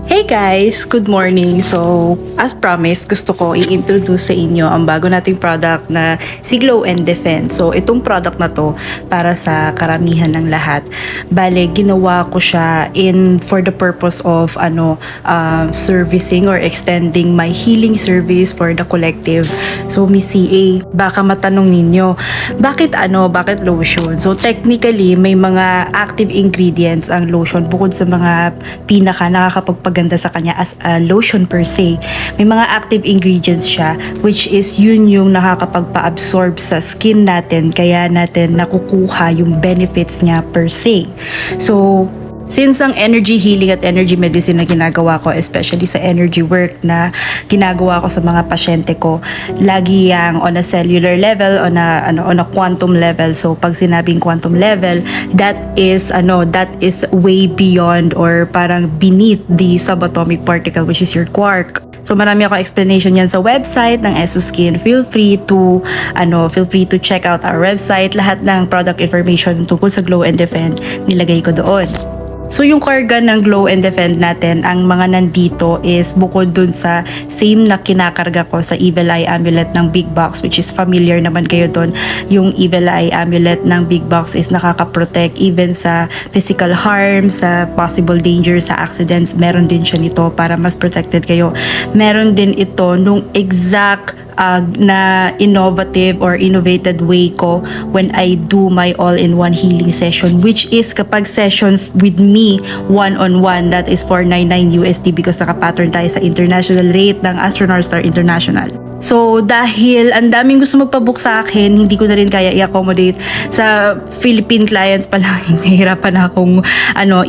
Hey guys! Good morning! So, as promised, gusto ko i-introduce sa inyo ang bago nating product na si Glow and Defend. So, itong product na to para sa karamihan ng lahat. Bale, ginawa ko siya for the purpose of servicing or extending my healing service for the collective. So, Miss CA, baka matanong ninyo, bakit lotion? So, technically, may mga active ingredients ang lotion bukod sa mga pinaka nakakapagpaganda sa kanya as a lotion per se. May mga active ingredients siya which is yun yung nakakapagpa-absorb sa skin natin kaya natin nakukuha yung benefits niya per se. So, since ang energy healing at energy medicine na ginagawa ko, especially sa energy work na ginagawa ko sa mga pasyente ko, lagi yang on a cellular level, on a quantum level. So pag sinabing quantum level, that is way beyond or parang beneath the subatomic particle, which is your quark. So marami ako explanation yan sa website ng EsoSkin. Feel free to check out our website. Lahat ng product information tungkol sa Glow and Defend nilagay ko doon. So yung karga ng Glow and Defend natin, ang mga nandito is bukod dun sa same na kinakarga ko sa Evil Eye Amulet ng Big Box, which is familiar naman kayo dun. Yung Evil Eye Amulet ng Big Box is nakaka-protect even sa physical harm, sa possible danger, sa accidents. Meron din siya nito para mas protected kayo. Meron din ito nung exact na innovative or innovated way ko when I do my all-in-one healing session, which is kapag session with me one-on-one, that is $499 USD because naka-pattern tayo sa international rate ng Astronaut Star International. So dahil ang daming gusto magpabook sa akin, hindi ko na rin kaya i-accommodate sa Philippine clients pa lang. Nahihirapan akong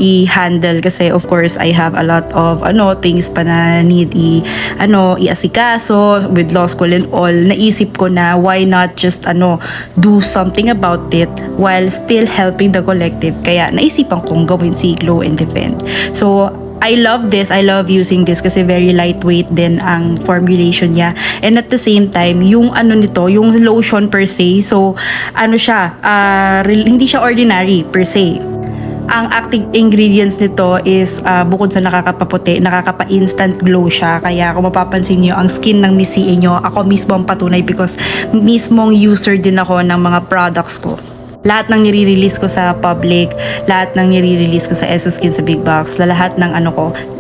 i-handle kasi of course I have a lot of things pa na need i-asikaso with law school and all. Naisip ko na why not just do something about it while still helping the collective. Kaya naisipan kong gawin si Glow and Defend. So I love this. I love using this kasi very lightweight din ang formulation niya. And at the same time, yung yung lotion per se, so hindi siya ordinary per se. Ang active ingredients nito is bukod sa nakakapaputi, nakakapa-instant glow siya. Kaya kung mapapansin niyo ang skin ng Miss CA nyo, ako mismo ang patunay because mismong user din ako ng mga products ko. Lahat ng nire-release ko sa public, lahat ng nire-release ko sa EsoSkin sa Big Box, lahat ng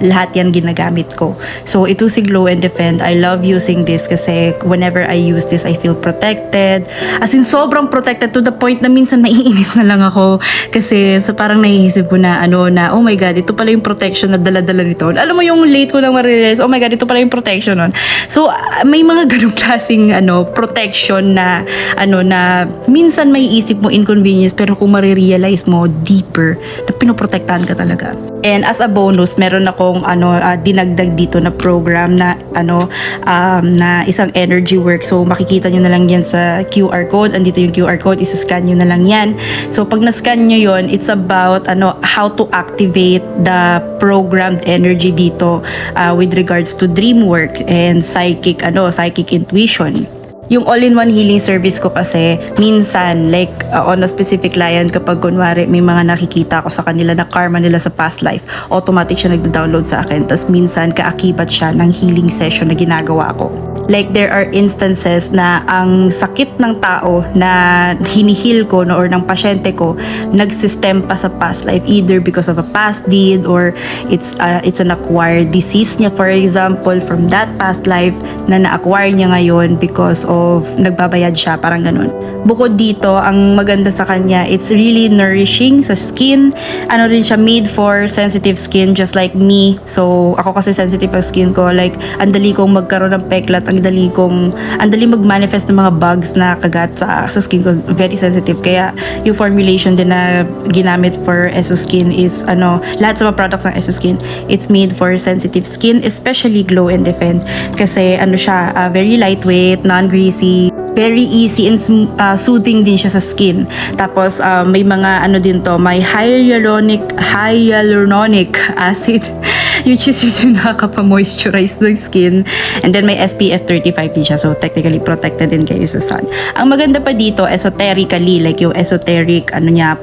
lahat yan ginagamit ko. So ito si Glow and Defend. I love using this kasi whenever I use this, I feel protected. As in, sobrang protected to the point na minsan maiinis na lang ako kasi parang naiisip ko na oh my God, ito pala yung protection na dala-dala nito. Alam mo yung late ko lang ma-realize, oh my God, ito pala yung protection nun. So may mga ganung klaseng protection na na minsan maiisip mo inconvenience pero kung marirealize mo deeper na pinoprotektahan ka talaga. And as a bonus, meron akong dinagdag dito na program na na isang energy work. So makikita nyo na lang yan sa QR code. Andito yung QR code, isa-scan nyo na lang yan. So pag na-scan nyo yon, it's about how to activate the programmed energy dito with regards to dream work and psychic intuition. Yung all-in-one healing service ko kasi, minsan, like on a specific client, kapag kunwari may mga nakikita ko sa kanila na karma nila sa past life, automatic siya nagda-download sa akin. Tapos minsan, kaakibat siya ng healing session na ginagawa ko. Like there are instances na ang sakit ng tao na hinihil ko or ng pasyente ko nagsistem pa sa past life, either because of a past deed or it's an acquired disease niya, for example, from that past life na na-acquire niya ngayon because of nagbabayad siya, parang ganun. Bukod dito, ang maganda sa kanya, it's really nourishing sa skin. Rin siya, made for sensitive skin just like me. So ako kasi sensitive ang skin ko, like ang dali kong magkaroon ng peklat, ang dali mag-manifest ng mga bugs na kagat sa skin ko, very sensitive. Kaya yung formulation din na ginamit for EsoSkin is lahat sa mga products ng EsoSkin, it's made for sensitive skin, especially Glow and Defend kasi siya, very lightweight, non-greasy, very easy and soothing din siya sa skin. Tapos may mga din to, may hyaluronic acid which is yung nakaka-moisturize ng skin. And then may SPF 35 din siya, so technically protected din kayo sa sun. Ang maganda pa dito, esoterically, like yung esoteric,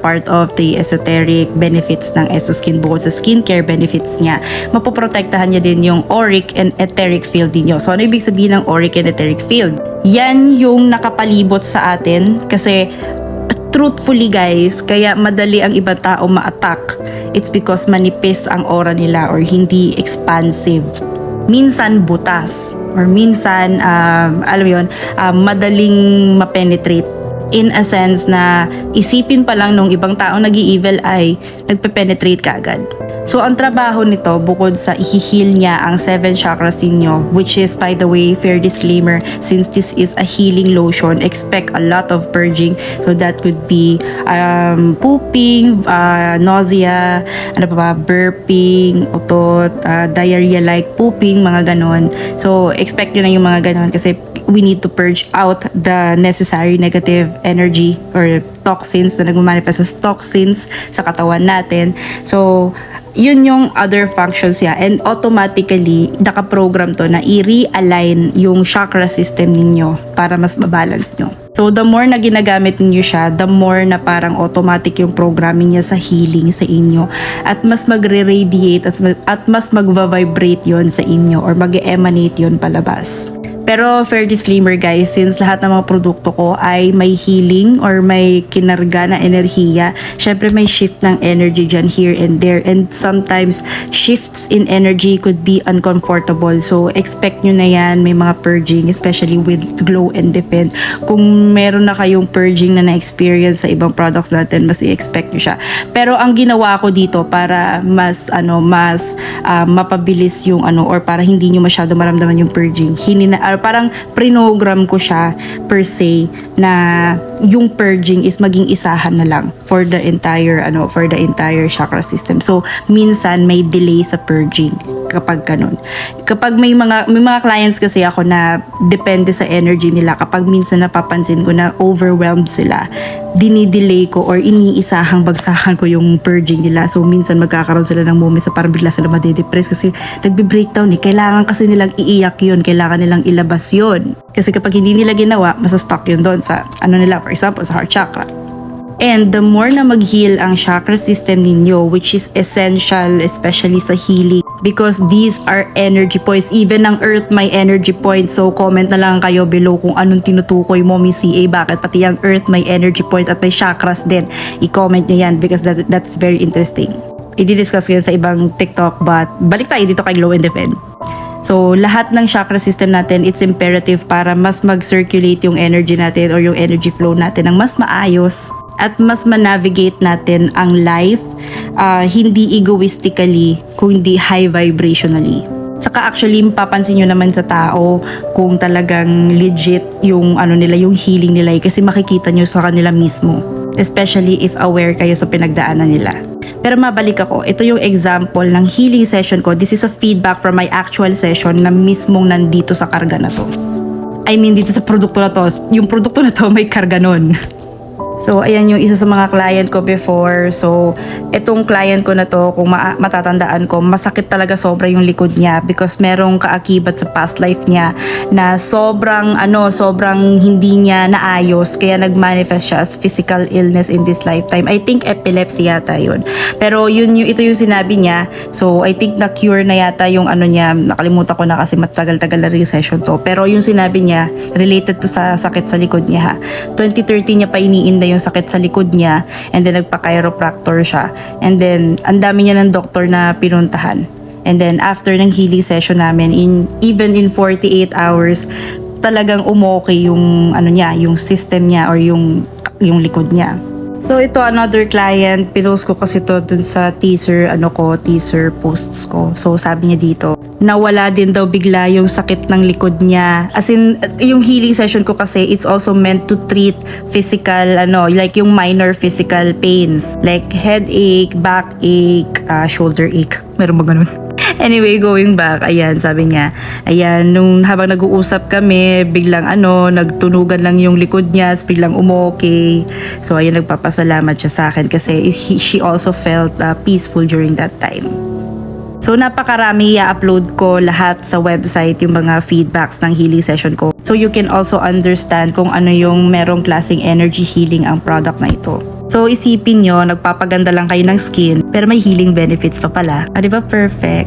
part of the esoteric benefits ng EsoSkin bukod sa skincare benefits niya, mapoprotektahan niya din yung auric and etheric field niyo. So ano ibig sabihin ng auric and etheric field? Yan yung nakapalibot sa atin kasi truthfully guys, kaya madali ang ibang tao ma-attack. It's because manipis ang aura nila or hindi expansive. Minsan butas or minsan madaling ma-penetrate. In a sense na isipin pa lang nung ibang tao nag-i-evil eye, nagpe-penetrate ka agad. So, ang trabaho nito, bukod sa i-heal niya ang 7 chakras ninyo, which is, by the way, fair disclaimer, since this is a healing lotion, expect a lot of purging. So, that could be pooping, nausea, burping, utot, diarrhea-like pooping, mga ganon. So, expect nyo na yung mga ganon kasi we need to purge out the necessary negative energy or toxins na nagmamanifest as toxins sa katawan natin. So, yun yung other functions niya. And automatically, nakaprogram to na i-realign yung chakra system ninyo para mas mabalance nyo. So, the more na ginagamit niyo siya, the more na parang automatic yung programming niya sa healing sa inyo. At mas magre-radiate at mas magva-vibrate yon sa inyo or mag-emanate yon palabas. Pero fair disclaimer guys, since lahat ng mga produkto ko ay may healing or may kinarga na enerhiya, syempre may shift ng energy dyan here and there. And sometimes, shifts in energy could be uncomfortable. So, expect nyo na yan, may mga purging, especially with Glow and Defend. Kung meron na kayong purging na na-experience sa ibang products natin, mas i-expect nyo siya. Pero ang ginawa ko dito para mas mapabilis yung or para hindi nyo masyado maramdaman yung purging. Parang prinogram ko siya per se na yung purging is maging isahan na lang for the entire chakra system. So minsan may delay sa purging kapag ganun. Kapag may mga clients kasi ako na depende sa energy nila, kapag minsan napapansin ko na overwhelmed sila, dinidelay ko or iniisahang bagsakan ko yung purging nila. So minsan magkakaroon sila ng moments sa parang bigla sila madidepress kasi nagbe-breakdown kailangan kasi nilang iiyak yun, kailangan nilang ilabas yun. Kasi kapag hindi nila ginawa, masa-stuck yun doon sa nila, for example, sa heart chakra. And the more na mag-heal ang chakra system ninyo, which is essential especially sa healing, because these are energy points. Even ang earth may energy points. So comment na lang kayo below kung anong tinutukoy mo, Miss CA, bakit pati ang earth may energy points at may chakras din. I-comment nyo yan because that's very interesting. I-discuss ko yan sa ibang TikTok, but balik tayo dito kay Glow and Defend. So, lahat ng chakra system natin, it's imperative para mas mag-circulate yung energy natin or yung energy flow natin ng mas maayos at mas ma-navigate natin ang life, hindi egoistically, kundi high vibrationally. Saka actually, mapapansin nyo naman sa tao kung talagang legit yung yung healing nila kasi makikita nyo sa kanila mismo. Especially if aware kayo sa pinagdaanan nila. Pero mabalik ako, ito yung example ng healing session ko. This is a feedback from my actual session na mismong nandito sa karga na to. I mean, dito sa produkto na to. Yung produkto na to may karga nun. So, ayan yung isa sa mga client ko before. So, itong client ko na to, kung matatandaan ko, masakit talaga sobra yung likod niya because merong kaakibat sa past life niya na sobrang hindi niya naayos kaya nagmanifest siya as physical illness in this lifetime. I think epilepsy yata yun. Pero ito yung sinabi niya. So, I think na-cure na yata yung niya. Nakalimutan ko na kasi matagal-tagal na rin session to. Pero yung sinabi niya, related to sa sakit sa likod niya ha. 2013 niya pa iniinda yung sakit sa likod niya and then nagpa-chiropractor siya and then ang dami niya ng doktor na pinuntahan and then after ng healing session namin even in 48 hours talagang umokay yung yung system niya or yung likod niya. So ito another client, pinost ko kasi to dun sa teaser posts ko. So sabi niya dito, nawala din daw bigla yung sakit ng likod niya. As in, yung healing session ko kasi, it's also meant to treat physical, like yung minor physical pains. Like headache, backache, shoulder ache. Meron ba ganun? Anyway, going back, ayan, sabi niya, ayan, nung habang nag-uusap kami, biglang nagtunugan lang yung likod niya, biglang umokay. So, ayan, nagpapasalamat siya sa akin kasi she also felt peaceful during that time. So napakarami, i-upload ko lahat sa website yung mga feedbacks ng healing session ko. So you can also understand kung ano yung merong klaseng energy healing ang product na ito. So isipin nyo, nagpapaganda lang kayo ng skin pero may healing benefits pa pala. Ah, di ba perfect?